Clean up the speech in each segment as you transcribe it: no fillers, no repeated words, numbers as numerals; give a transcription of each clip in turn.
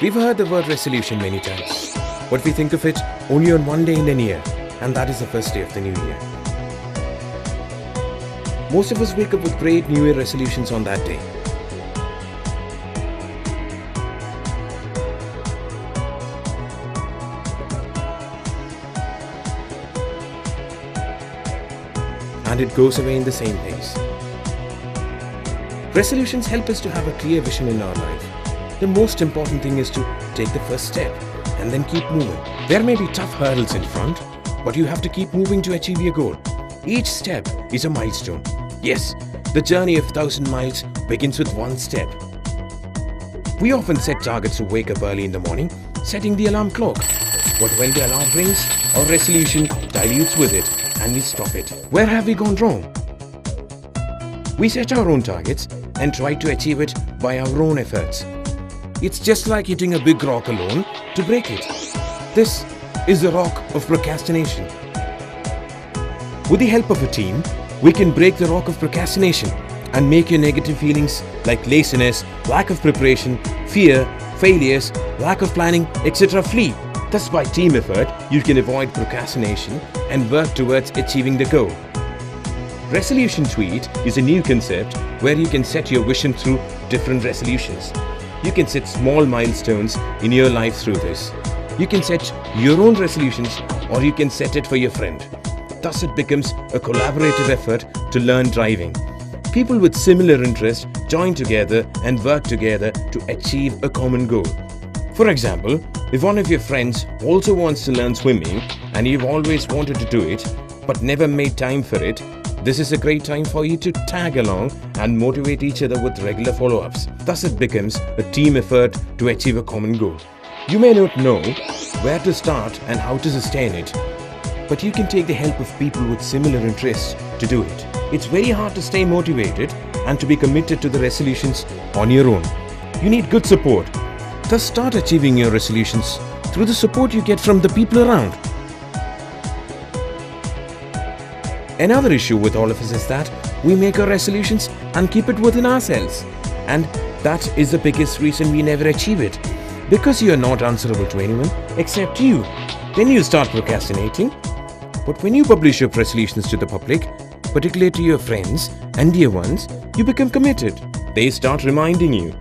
We've heard the word resolution many times, but we think of it only on one day in a year, and that is the first day of the new year. Most of us wake up with great New Year resolutions on that day. And it goes away in the same pace. Resolutions help us to have a clear vision in our life. The most important thing is to take the first step and then keep moving. There may be tough hurdles in front, but you have to keep moving to achieve your goal. Each step is a milestone. Yes, the journey of 1,000 miles begins with one step. We often set targets to wake up early in the morning, setting the alarm clock. But when the alarm rings, our resolution dilutes with it and we stop it. Where have we gone wrong? We set our own targets and try to achieve it by our own efforts. It's just like hitting a big rock alone to break it. This is the rock of procrastination. With the help of a team, we can break the rock of procrastination and make your negative feelings like laziness, lack of preparation, fear, failures, lack of planning, etc. flee. Thus, by team effort, you can avoid procrastination and work towards achieving the goal. Resolution Tweet is a new concept where you can set your vision through different resolutions. You can set small milestones in your life through this. You can set your own resolutions or you can set it for your friend. Thus it becomes a collaborative effort to learn driving. People with similar interests join together and work together to achieve a common goal. For example, if one of your friends also wants to learn swimming and you've always wanted to do it but never made time for it, this is a great time for you to tag along and motivate each other with regular follow-ups. Thus it becomes a team effort to achieve a common goal. You may not know where to start and how to sustain it, but you can take the help of people with similar interests to do it. It's very hard to stay motivated and to be committed to the resolutions on your own. You need good support. Thus start achieving your resolutions through the support you get from the people around. Another issue with all of us is that we make our resolutions and keep it within ourselves. And that is the biggest reason we never achieve it. Because you are not answerable to anyone except you. Then you start procrastinating. But when you publish your resolutions to the public, particularly to your friends and dear ones, you become committed. They start reminding you.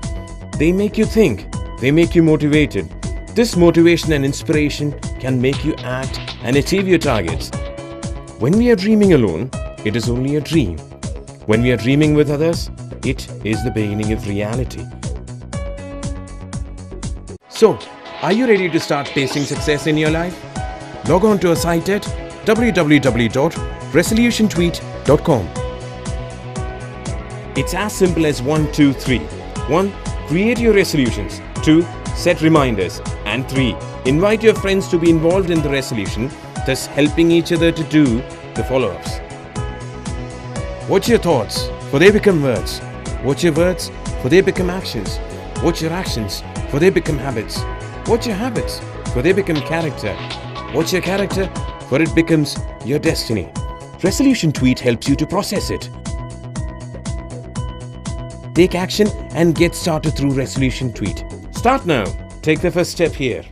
They make you think. They make you motivated. This motivation and inspiration can make you act and achieve your targets. When we are dreaming alone, it is only a dream. When we are dreaming with others, it is the beginning of reality. So, are you ready to start tasting success in your life? Log on to our site at www.resolutiontweet.com. It's as simple as 1, 2, 3. 1. Create your resolutions. 2. Set reminders. And 3. Invite your friends to be involved in the resolution, thus helping each other to do the follow-ups. Watch your thoughts, for they become words. Watch your words, for they become actions. Watch your actions, for they become habits. Watch your habits, for they become character. Watch your character, for it becomes your destiny. Resolution Tweet helps you to process it. Take action and get started through Resolution Tweet. Start now. Take the first step here.